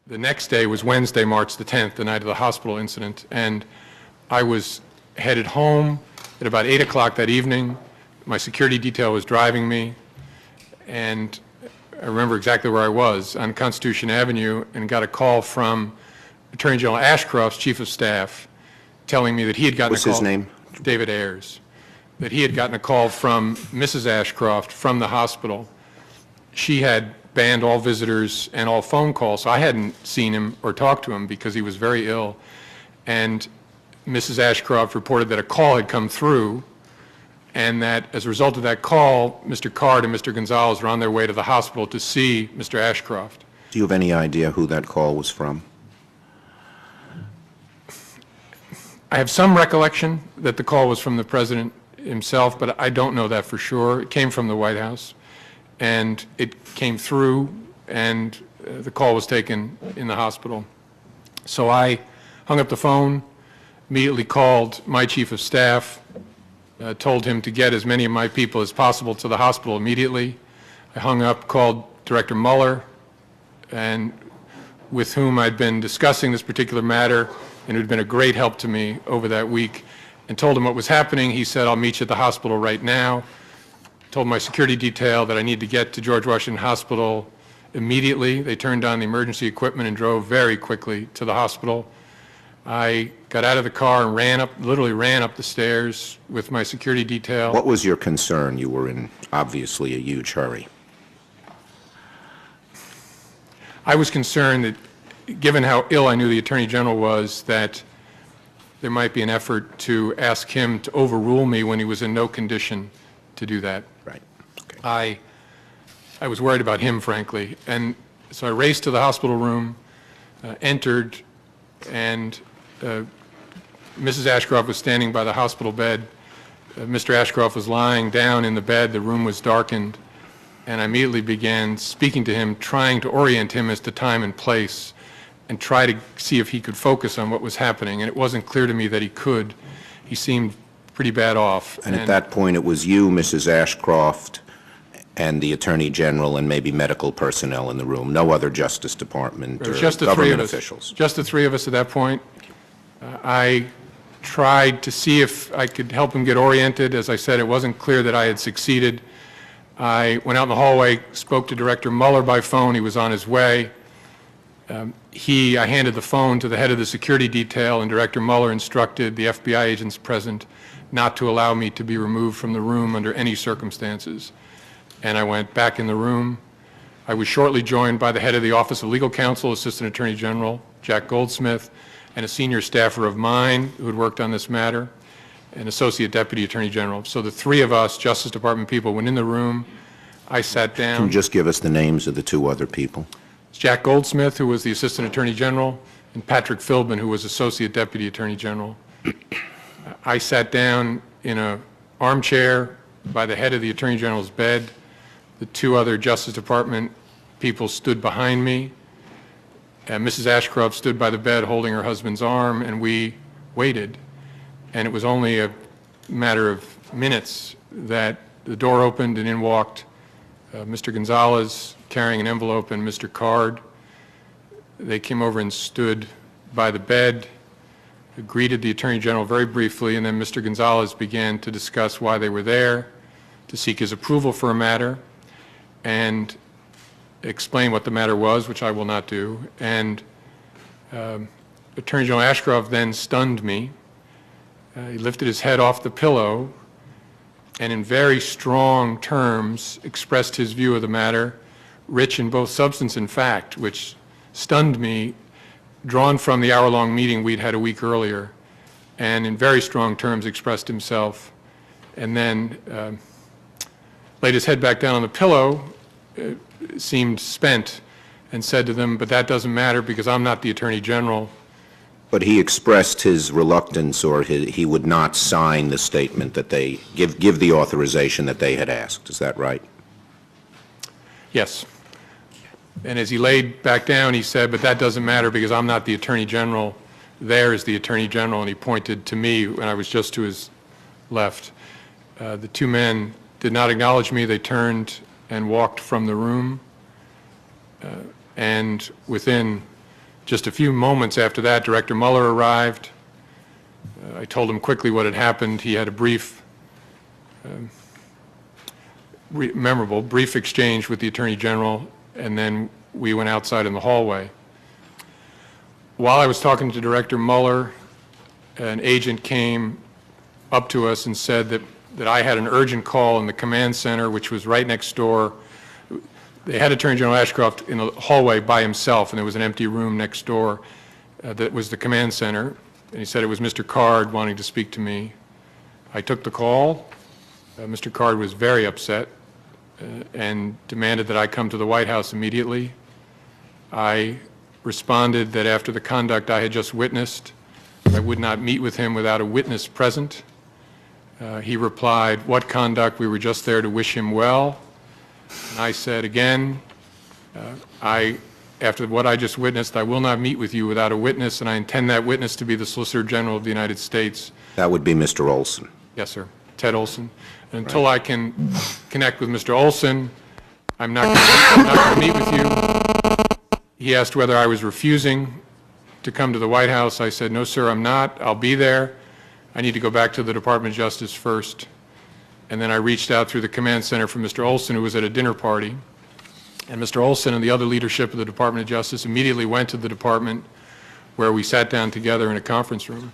the next day was Wednesday, March the 10th, the night of the hospital incident, and I was headed home at about 8 o'clock that evening. My security detail was driving me, and I remember exactly where I was on Constitution Avenue, and got a call from Attorney General Ashcroft's Chief of Staff telling me that he had gotten a call. What's his name? David Ayers. That he had gotten a call from Mrs. Ashcroft from the hospital. She had banned all visitors and all phone calls, so I hadn't seen him or talked to him because he was very ill. And Mrs. Ashcroft reported that a call had come through, and that as a result of that call, Mr. Card and Mr. Gonzalez were on their way to the hospital to see Mr. Ashcroft. Do you have any idea who that call was from? I have some recollection that the call was from the President himself, but I don't know that for sure. It came from the White House, and it came through, and the call was taken in the hospital. So I hung up the phone, immediately called my Chief of Staff, told him to get as many of my people as possible to the hospital immediately. I hung up, called Director Mueller, and with whom I'd been discussing this particular matter, and who'd been a great help to me over that week, and told him what was happening. He said, "I'll meet you at the hospital right now." Told my security detail that I need to get to George Washington Hospital immediately. They turned on the emergency equipment and drove very quickly to the hospital. I got out of the car and literally ran up the stairs with my security detail. What was your concern? You were in obviously a huge hurry. I was concerned that, given how ill I knew the Attorney General was, that there might be an effort to ask him to overrule me when he was in no condition to do that. Right. Okay. I was worried about him, frankly, and so I raced to the hospital room, entered, and Mrs. Ashcroft was standing by the hospital bed. Mr. Ashcroft was lying down in the bed. The room was darkened, and I immediately began speaking to him, trying to orient him as to time and place, and try to see if he could focus on what was happening. And it wasn't clear to me that he could. He seemed pretty bad off. And at that point, it was you, Mrs. Ashcroft, and the Attorney General, and maybe medical personnel in the room. No other Justice Department or government officials. Just the three of us at that point. I tried to see if I could help him get oriented. As I said, it wasn't clear that I had succeeded. I went out in the hallway, spoke to Director Mueller by phone. He was on his way. I handed the phone to the head of the security detail, and Director Mueller instructed the FBI agents present not to allow me to be removed from the room under any circumstances. And I went back in the room. I was shortly joined by the head of the Office of Legal Counsel, Assistant Attorney General Jack Goldsmith, and a senior staffer of mine who had worked on this matter, an Associate Deputy Attorney General. So the three of us, Justice Department people, went in the room. I sat down. Can you just give us the names of the two other people? It's Jack Goldsmith, who was the Assistant Attorney General, and Patrick Philbin, who was Associate Deputy Attorney General. I sat down in an armchair by the head of the Attorney General's bed. The two other Justice Department people stood behind me. Mrs. Ashcroft stood by the bed holding her husband's arm, and we waited. And it was only a matter of minutes that the door opened and in walked Mr. Gonzalez carrying an envelope and Mr. Card. They came over and stood by the bed, greeted the Attorney General very briefly, and then Mr. Gonzalez began to discuss why they were there, to seek his approval for a matter, and explain what the matter was, which I will not do. And Attorney General Ashcroft then stunned me. He lifted his head off the pillow and in very strong terms expressed his view of the matter, rich in both substance and fact, which stunned me, drawn from the hour-long meeting we'd had a week earlier, and in very strong terms expressed himself, and then laid his head back down on the pillow, seemed spent, and said to them, "But that doesn't matter because I'm not the Attorney General." But he expressed his reluctance, or he would not sign the statement that they give the authorization that they had asked. Is that right? Yes. And as he laid back down, he said, "But that doesn't matter because I'm not the Attorney General. There is the Attorney General," and he pointed to me when I was just to his left. The two men did not acknowledge me. They turned and walked from the room. And within Just a few moments after that, Director Mueller arrived. I told him quickly what had happened. He had a brief, memorable, brief exchange with the Attorney General, and then we went outside in the hallway. While I was talking to Director Mueller, an agent came up to us and said that I had an urgent call in the command center, which was right next door. They had Attorney General Ashcroft in the hallway by himself, and there was an empty room next door that was the command center. And he said it was Mr. Card wanting to speak to me. I took the call. Mr. Card was very upset and demanded that I come to the White House immediately. I responded that after the conduct I had just witnessed, I would not meet with him without a witness present. He replied, "What conduct? We were just there to wish him well." And I said again, after what I just witnessed, I will not meet with you without a witness, and I intend that witness to be the Solicitor General of the United States. That would be Mr. Olson. Yes, sir. Ted Olson. And until I can connect with Mr. Olson, I'm not going to meet with you. He asked whether I was refusing to come to the White House. I said, "No, sir, I'm not. I'll be there. I need to go back to the Department of Justice first." And then I reached out through the command center for Mr. Olson, who was at a dinner party. And Mr. Olson and the other leadership of the Department of Justice immediately went to the department, where we sat down together in a conference room.